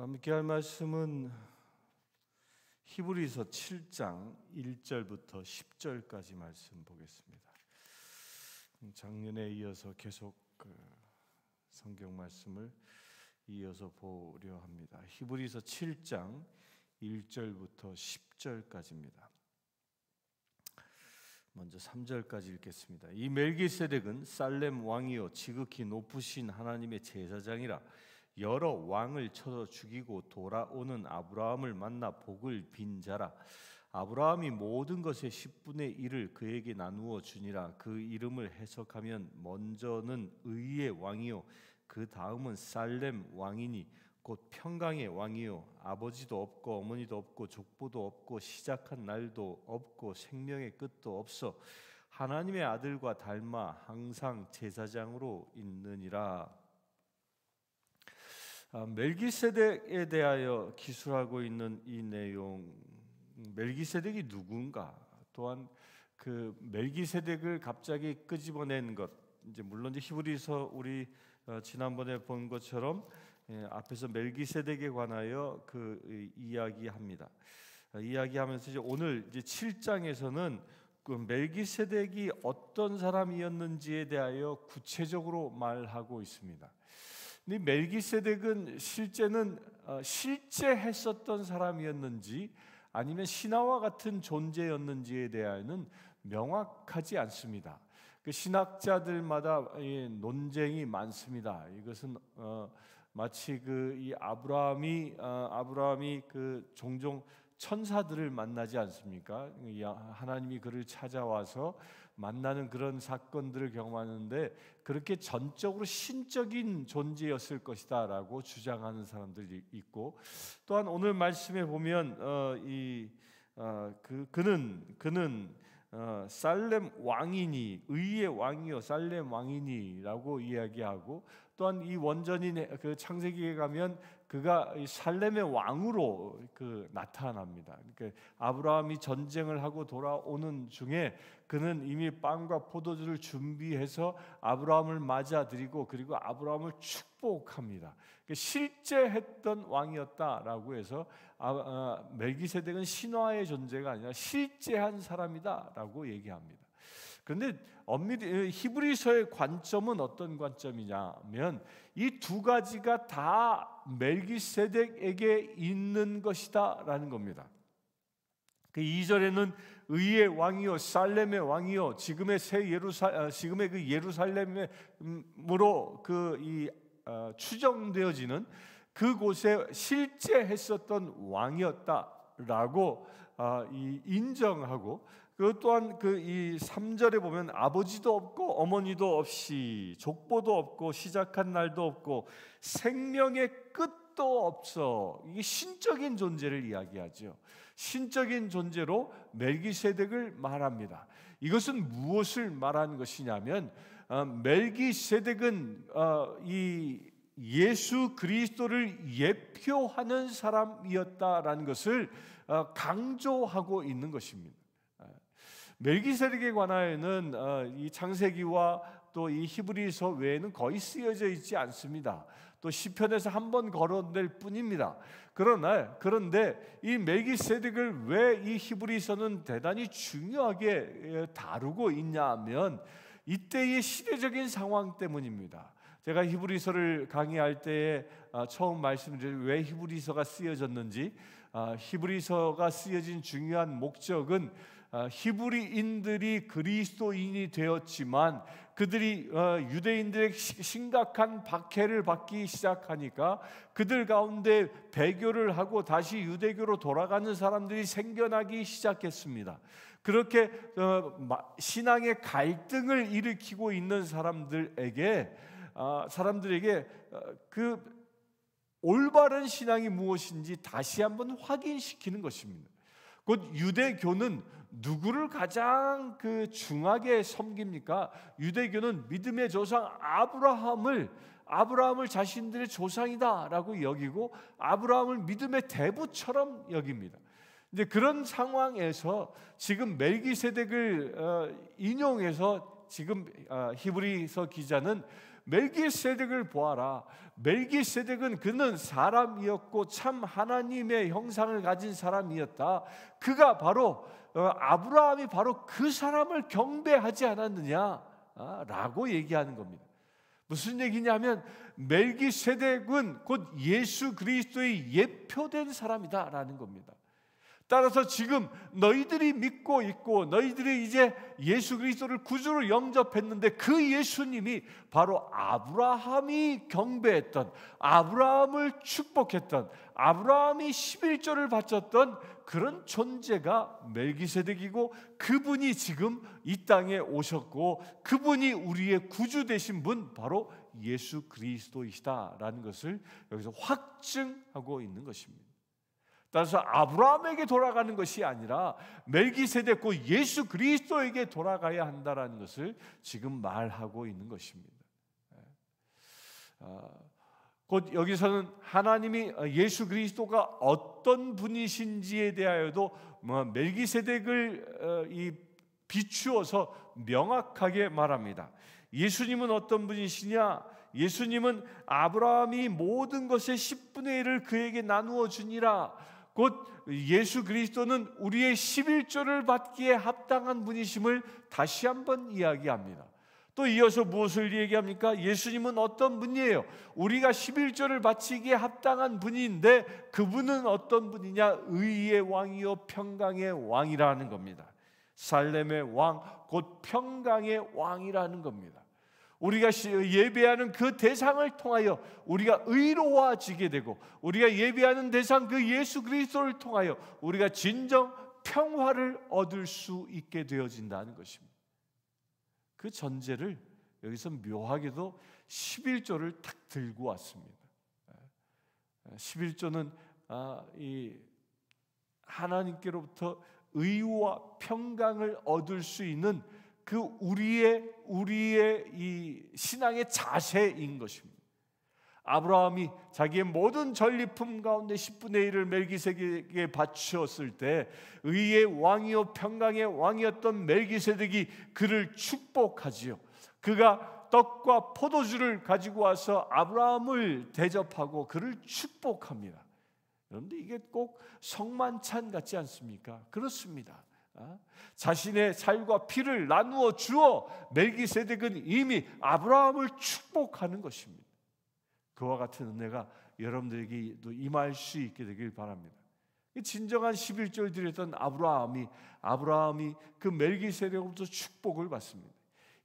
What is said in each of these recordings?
함께 할 말씀은 히브리서 7장 1절부터 10절까지 말씀 보겠습니다. 작년에 이어서 계속 성경 말씀을 이어서 보려 합니다. 히브리서 7장 1절부터 10절까지입니다. 먼저 3절까지 읽겠습니다. 이 멜기세덱은 살렘 왕이요 지극히 높으신 하나님의 제사장이라 여러 왕을 쳐서 죽이고 돌아오는 아브라함을 만나 복을 빈 자라. 아브라함이 모든 것의 10분의 1을 그에게 나누어 주니라. 그 이름을 해석하면 먼저는 의의 왕이요 그 다음은 살렘 왕이니 곧 평강의 왕이요 아버지도 없고 어머니도 없고 족보도 없고 시작한 날도 없고 생명의 끝도 없어 하나님의 아들과 닮아 항상 제사장으로 있느니라. 멜기세덱에 대하여 기술하고 있는 이 내용, 멜기세덱이 누군가, 또한 그 멜기세덱을 갑자기 끄집어낸 것, 이제 물론 이제 히브리서 우리 지난번에 본 것처럼 앞에서 멜기세덱에 관하여 그 이야기합니다. 이야기하면서 이제 오늘 이제 7장에서는 그 멜기세덱이 어떤 사람이었는지에 대하여 구체적으로 말하고 있습니다. 이 멜기세덱은 실제는 실제 했었던 사람이었는지 아니면 신화와 같은 존재였는지에 대하여는 명확하지 않습니다. 그 신학자들마다 논쟁이 많습니다. 이것은 마치 그 이 아브라함이 그 종종 천사들을 만나지 않습니까? 하나님이 그를 찾아와서 만나는 그런 사건들을 경험하는데 그렇게 전적으로 신적인 존재였을 것이다라고 주장하는 사람들이 있고, 또한 오늘 말씀에 보면 그는 살렘 왕이니 의의 왕이요 살렘 왕이니라고 이야기하고, 또한 이 원전인 그 창세기에 가면 그가 살렘의 왕으로 나타납니다. 그러니까 아브라함이 전쟁을 하고 돌아오는 중에 그는 이미 빵과 포도주를 준비해서 아브라함을 맞아들이고 그리고 아브라함을 축복합니다. 그러니까 실제 했던 왕이었다라고 해서 멜기세덱은 신화의 존재가 아니라 실제한 사람이다라고 얘기합니다. 그런데 엄밀히 히브리서의 관점은 어떤 관점이냐면 이 두 가지가 다 멜기세덱에게 있는 것이다라는 겁니다. 그 2절에는 의의 왕이요 살렘의 왕이요 지금의 그 예루살렘으로 추정되어지는 그곳에 실제 했었던 왕이었다라고 인정하고, 그 또한 이 3절에 보면 아버지도 없고 어머니도 없이 족보도 없고 시작한 날도 없고 생명의 끝도 없어. 이게 신적인 존재를 이야기하죠. 신적인 존재로 멜기세덱을 말합니다. 이것은 무엇을 말하는 것이냐면 멜기세덱은 이 예수 그리스도를 예표하는 사람이었다라는 것을 강조하고 있는 것입니다. 멜기세덱에 관하여는 이 창세기와 또 이 히브리서 외에는 거의 쓰여져 있지 않습니다. 또 시편에서 한 번 거론될 뿐입니다. 그런데 이 멜기세덱을 왜 이 히브리서는 대단히 중요하게 다루고 있냐면 이때의 시대적인 상황 때문입니다. 제가 히브리서를 강의할 때에 처음 말씀드린 왜 히브리서가 쓰여졌는지, 히브리서가 쓰여진 중요한 목적은 히브리인들이 그리스도인이 되었지만 그들이 유대인들의 심각한 박해를 받기 시작하니까 그들 가운데 배교를 하고 다시 유대교로 돌아가는 사람들이 생겨나기 시작했습니다. 그렇게 신앙의 갈등을 일으키고 있는 사람들에게 그 올바른 신앙이 무엇인지 다시 한번 확인시키는 것입니다. 곧 유대교는 누구를 가장 중하게 섬깁니까? 유대교는 믿음의 조상 아브라함을 자신들의 조상이다라고 여기고 아브라함을 믿음의 대부처럼 여깁니다. 이제 그런 상황에서 지금 멜기세덱을 인용해서 지금 히브리서 기자는 멜기세덱을 보아라. 멜기세덱은 그는 사람이었고 참 하나님의 형상을 가진 사람이었다. 그가 바로 아브라함이 바로 그 사람을 경배하지 않았느냐 라고 얘기하는 겁니다. 무슨 얘기냐면 멜기세덱은 곧 예수 그리스도의 예표된 사람이다라는 겁니다. 따라서 지금 너희들이 믿고 있고 너희들이 이제 예수 그리스도를 구주로 영접했는데 그 예수님이 바로 아브라함이 경배했던, 아브라함을 축복했던, 아브라함이 11조를 바쳤던 그런 존재가 멜기세덱이고, 그분이 지금 이 땅에 오셨고 그분이 우리의 구주 되신 분 바로 예수 그리스도이시다라는 것을 여기서 확증하고 있는 것입니다. 따라서 아브라함에게 돌아가는 것이 아니라 멜기세덱 곧 예수 그리스도에게 돌아가야 한다라는 것을 지금 말하고 있는 것입니다. 곧 여기서는 하나님이 예수 그리스도가 어떤 분이신지에 대하여도 멜기세덱을 비추어서 명확하게 말합니다. 예수님은 어떤 분이시냐? 예수님은 아브라함이 모든 것의 10분의 1을 그에게 나누어 주니라. 곧 예수 그리스도는 우리의 11조를 받기에 합당한 분이심을 다시 한번 이야기합니다. 또 이어서 무엇을 얘기합니까? 예수님은 어떤 분이에요? 우리가 11조를 바치기에 합당한 분인데 그분은 어떤 분이냐? 의의 왕이요 평강의 왕이라는 겁니다. 살렘의 왕, 곧 평강의 왕이라는 겁니다. 우리가 예배하는 그 대상을 통하여 우리가 의로워지게 되고, 우리가 예배하는 대상 그 예수 그리스도를 통하여 우리가 진정 평화를 얻을 수 있게 되어진다는 것입니다. 그 전제를 여기서 묘하게도 11조를 탁 들고 왔습니다. 11조는 이 하나님께로부터 의와 평강을 얻을 수 있는 그 우리의 이 신앙의 자세인 것입니다. 아브라함이 자기의 모든 전리품 가운데 10분의 1을 멜기세덱에게 바치었을 때 의의 왕이요 평강의 왕이었던 멜기세덱이 그를 축복하지요. 그가 떡과 포도주를 가지고 와서 아브라함을 대접하고 그를 축복합니다. 그런데 이게 꼭 성만찬 같지 않습니까? 그렇습니다. 자신의 살과 피를 나누어 주어 멜기세덱은 이미 아브라함을 축복하는 것입니다. 그와 같은 은혜가 여러분들에게도 임할 수 있게 되길 바랍니다. 진정한 11조를 드렸던 아브라함이 그 멜기세덱으로부터 축복을 받습니다.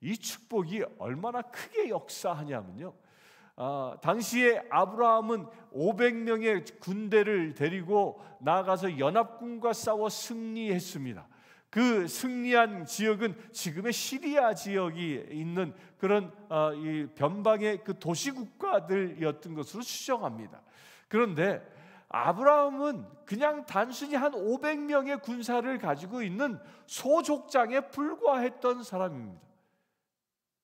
이 축복이 얼마나 크게 역사하냐면요, 당시에 아브라함은 500명의 군대를 데리고 나아가서 연합군과 싸워 승리했습니다. 그 승리한 지역은 지금의 시리아 지역이 있는 그런 이 변방의 그 도시 국가들이었던 것으로 추정합니다. 그런데 아브라함은 그냥 단순히 한 500명의 군사를 가지고 있는 소족장에 불과했던 사람입니다.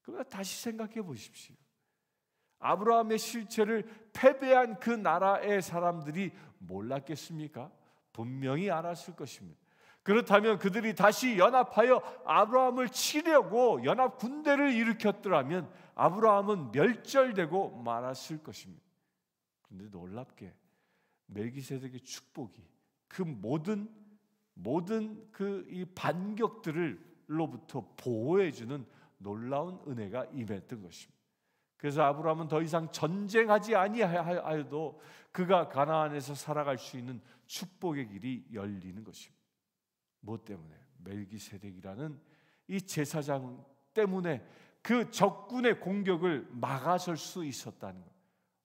그러나 다시 생각해 보십시오. 아브라함의 실체를 패배한 그 나라의 사람들이 몰랐겠습니까? 분명히 알았을 것입니다. 그렇다면 그들이 다시 연합하여 아브라함을 치려고 연합 군대를 일으켰더라면 아브라함은 멸절되고 말았을 것입니다. 그런데 놀랍게 멜기세덱의 축복이 그 모든 그 이 반격들로부터 보호해주는 놀라운 은혜가 임했던 것입니다. 그래서 아브라함은 더 이상 전쟁하지 아니하여도 그가 가나안에서 살아갈 수 있는 축복의 길이 열리는 것입니다. 무엇 때문에? 멜기세덱이라는 이 제사장 때문에 그 적군의 공격을 막아설 수 있었다는 것.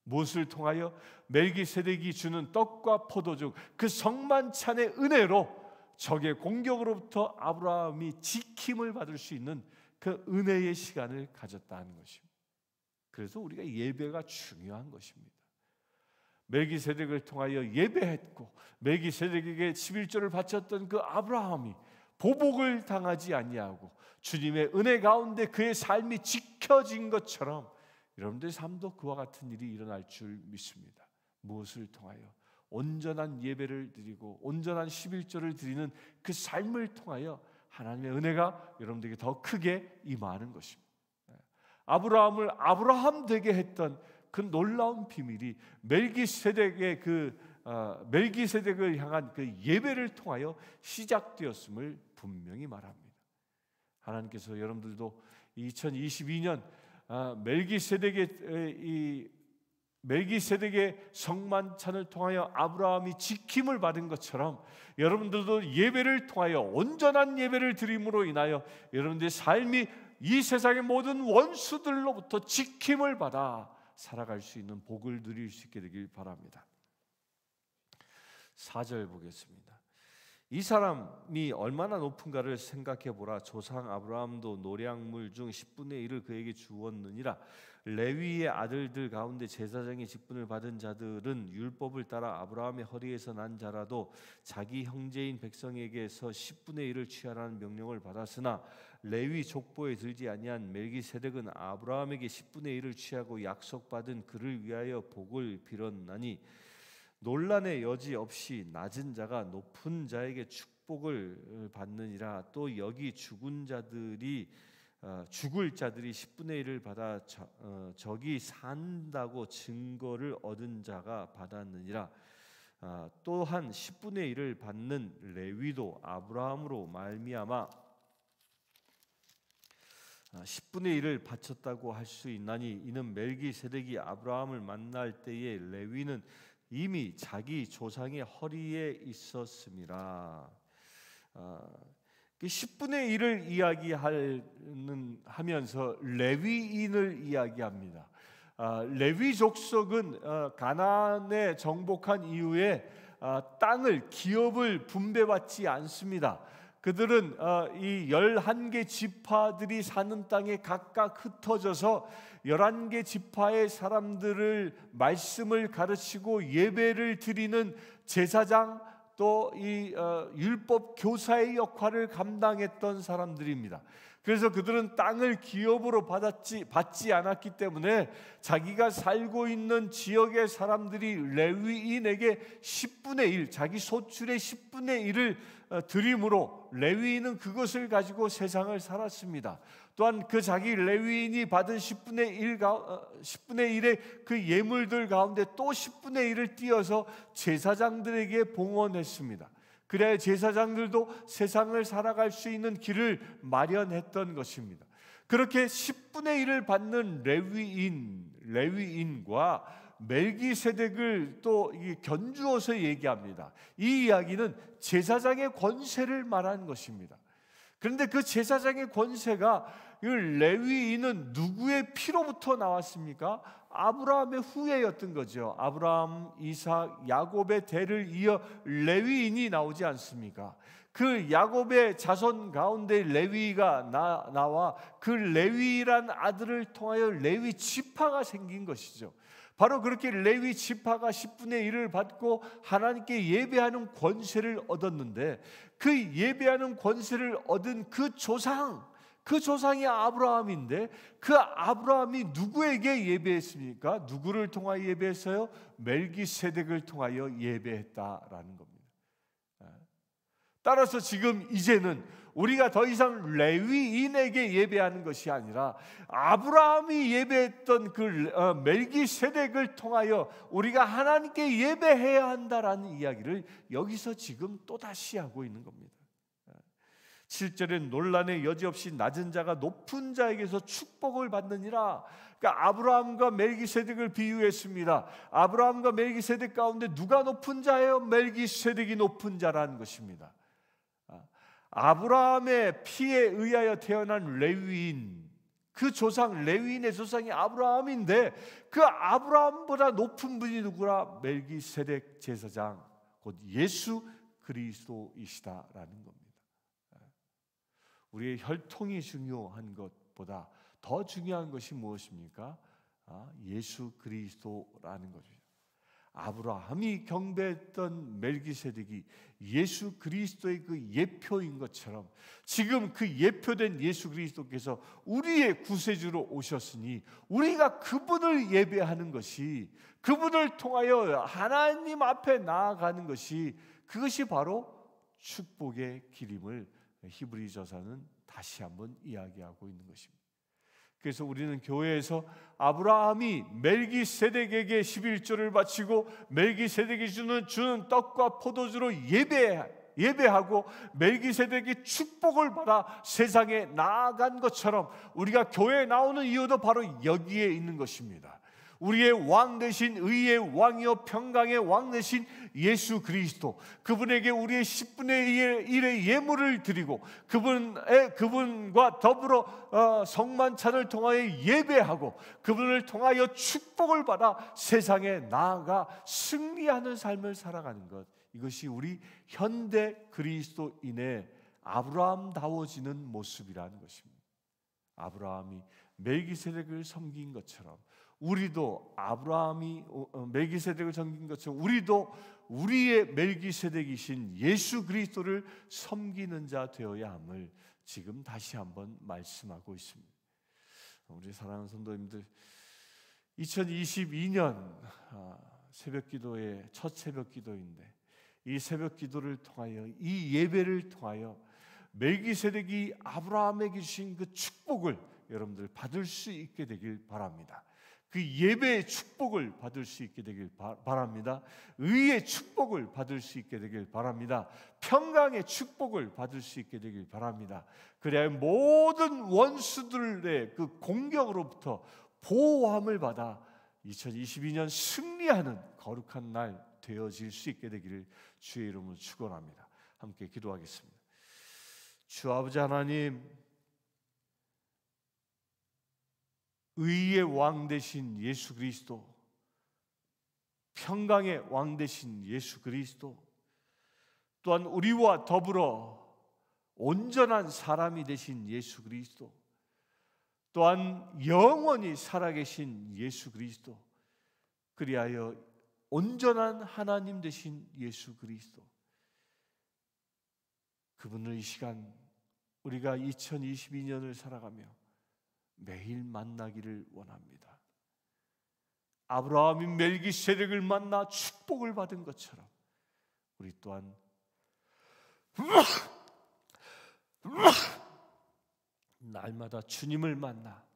무엇을 통하여? 멜기세덱이 주는 떡과 포도주, 그 성만찬의 은혜로 적의 공격으로부터 아브라함이 지킴을 받을 수 있는 그 은혜의 시간을 가졌다는 것입니다. 그래서 우리가 예배가 중요한 것입니다. 멜기세덱을 통하여 예배했고 멜기세덱에게 11조를 바쳤던 그 아브라함이 보복을 당하지 아니하고 주님의 은혜 가운데 그의 삶이 지켜진 것처럼 여러분들의 삶도 그와 같은 일이 일어날 줄 믿습니다. 무엇을 통하여? 온전한 예배를 드리고 온전한 11조를 드리는 그 삶을 통하여 하나님의 은혜가 여러분들에게 더 크게 임하는 것입니다. 아브라함을 아브라함 되게 했던 그 놀라운 비밀이 멜기세덱을 향한 그 예배를 통하여 시작되었음을 분명히 말합니다. 하나님께서 여러분들도 2022년 멜기세덱의 성만찬을 통하여 아브라함이 지킴을 받은 것처럼 여러분들도 예배를 통하여 온전한 예배를 드림으로 인하여 여러분들의 삶이 이 세상의 모든 원수들로부터 지킴을 받아 살아갈 수 있는 복을 누릴 수 있게 되길 바랍니다. 4절 보겠습니다. 이 사람이 얼마나 높은가를 생각해 보라. 조상 아브라함도 노량물 중 10분의 1을 그에게 주었느니라. 레위의 아들들 가운데 제사장의 직분을 받은 자들은 율법을 따라 아브라함의 허리에서 난 자라도 자기 형제인 백성에게서 10분의 1을 취하라는 명령을 받았으나 레위 족보에 들지 아니한 멜기세덱은 아브라함에게 10분의 1을 취하고 약속받은 그를 위하여 복을 빌었나니 논란의 여지 없이 낮은 자가 높은 자에게 축복을 받느니라. 또 여기 죽을 자들이 10분의 1을 받아 저기 산다고 증거를 얻은 자가 받았느니라. 또한 10분의 1을 받는 레위도 아브라함으로 말미암아 10분의 1을 바쳤다고 할 수 있나니 이는 멜기세덱이 아브라함을 만날 때에 레위는 이미 자기 조상의 허리에 있었음이라. 10분의 1을 이야기하면서 레위인을 이야기합니다. 레위 족속은 가나안에 정복한 이후에 땅을 기업을 분배받지 않습니다. 그들은 이 11개 지파들이 사는 땅에 각각 흩어져서 11개 지파의 사람들을 말씀을 가르치고 예배를 드리는 제사장 또 이 율법 교사의 역할을 감당했던 사람들입니다. 그래서 그들은 땅을 기업으로 받지 않았기 때문에 자기가 살고 있는 지역의 사람들이 레위인에게 10분의 1, 자기 소출의 10분의 1을 드림으로 레위인은 그것을 가지고 세상을 살았습니다. 또한 그 자기 레위인이 받은 10분의 1의 그 예물들 가운데 또 10분의 1을 띄어서 제사장들에게 봉헌했습니다. 그래야 제사장들도 세상을 살아갈 수 있는 길을 마련했던 것입니다. 그렇게 10분의 1을 받는 레위인과 멜기세덱을 또 견주어서 얘기합니다. 이 이야기는 제사장의 권세를 말하는 것입니다. 그런데 그 제사장의 권세가 레위인은 누구의 피로부터 나왔습니까? 아브라함의 후예였던 거죠. 아브라함, 이삭, 야곱의 대를 이어 레위인이 나오지 않습니까? 그 야곱의 자손 가운데 레위가 나와 그 레위란 아들을 통하여 레위 지파가 생긴 것이죠. 바로 그렇게 레위 지파가 10분의 1을 받고 하나님께 예배하는 권세를 얻었는데 그 예배하는 권세를 얻은 그 조상이 아브라함인데 그 아브라함이 누구에게 예배했습니까? 누구를 통하여 예배했어요? 멜기세덱을 통하여 예배했다라는 겁니다. 따라서 지금 이제는 우리가 더 이상 레위인에게 예배하는 것이 아니라 아브라함이 예배했던 그 멜기세덱을 통하여 우리가 하나님께 예배해야 한다라는 이야기를 여기서 지금 또다시 하고 있는 겁니다. 7절에 논란의 여지 없이 낮은 자가 높은 자에게서 축복을 받느니라. 그러니까 아브라함과 멜기세덱을 비유했습니다. 아브라함과 멜기세덱 가운데 누가 높은 자예요? 멜기세덱이 높은 자라는 것입니다. 아브라함의 피에 의하여 태어난 레위인, 그 조상 레위인의 조상이 아브라함인데 그 아브라함보다 높은 분이 누구라? 멜기세덱 제사장, 곧 예수 그리스도이시다라는 겁니다. 우리의 혈통이 중요한 것보다 더 중요한 것이 무엇입니까? 예수 그리스도라는 거죠. 아브라함이 경배했던 멜기세덱이 예수 그리스도의 그 예표인 것처럼 지금 그 예표된 예수 그리스도께서 우리의 구세주로 오셨으니 우리가 그분을 예배하는 것이, 그분을 통하여 하나님 앞에 나아가는 것이, 그것이 바로 축복의 길임을 히브리서서는 다시 한번 이야기하고 있는 것입니다. 그래서 우리는 교회에서 아브라함이 멜기세덱에게 11조를 바치고 멜기세덱이 주는 떡과 포도주로 예배하고 멜기세덱이 축복을 받아 세상에 나아간 것처럼 우리가 교회에 나오는 이유도 바로 여기에 있는 것입니다. 우리의 왕 되신 의의 왕이요 평강의 왕 되신 예수 그리스도, 그분에게 우리의 10분의 1의 예물을 드리고 그분과 더불어 성만찬을 통하여 예배하고 그분을 통하여 축복을 받아 세상에 나아가 승리하는 삶을 살아가는 것, 이것이 우리 현대 그리스도인의 아브라함다워지는 모습이라는 것입니다. 아브라함이 멜기세덱을 섬긴 것처럼 우리도 아브라함이 멜기세덱을 섬긴 것처럼 우리도 우리의 멜기세덱이신 예수 그리스도를 섬기는 자 되어야 함을 지금 다시 한번 말씀하고 있습니다. 우리 사랑하는 성도님들, 2022년 새벽기도의 첫 새벽기도인데 이 새벽기도를 통하여, 이 예배를 통하여 멜기세덱이 아브라함에게 주신 그 축복을 여러분들 받을 수 있게 되길 바랍니다. 그 예배의 축복을 받을 수 있게 되길 바랍니다. 의의 축복을 받을 수 있게 되길 바랍니다. 평강의 축복을 받을 수 있게 되길 바랍니다. 그래야 모든 원수들의 그 공격으로부터 보호함을 받아 2022년 승리하는 거룩한 날 되어질 수 있게 되기를 주의 이름으로 축원합니다. 함께 기도하겠습니다. 주 아버지 하나님, 의의 왕 되신 예수 그리스도, 평강의 왕 되신 예수 그리스도, 또한 우리와 더불어 온전한 사람이 되신 예수 그리스도, 또한 영원히 살아계신 예수 그리스도, 그리하여 온전한 하나님 되신 예수 그리스도, 그분을 이 시간 우리가 2022년을 살아가며 매일 만나기를 원합니다. 아브라함이 멜기세덱을 만나 축복을 받은 것처럼 우리 또한 날마다 주님을 만나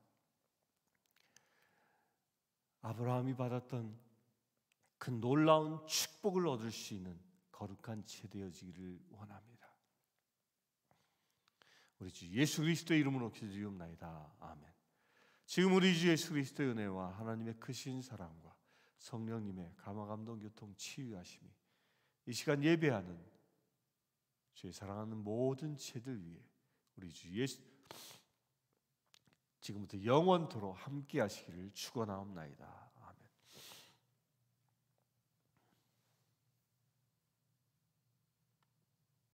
아브라함이 받았던 그 놀라운 축복을 얻을 수 있는 거룩한 채 되어지기를 원합니다. 우리 주 예수 그리스도의 이름으로 기도드리옵나이다. 아멘. 지금 우리 주 예수 그리스도의 은혜와 하나님의 크신 사랑과 성령님의 감화 감동 교통 치유하심이 이 시간 예배하는 주의 사랑하는 모든 죄들 위에 우리 주 예수 지금부터 영원토록 함께 하시기를 축원하옵나이다.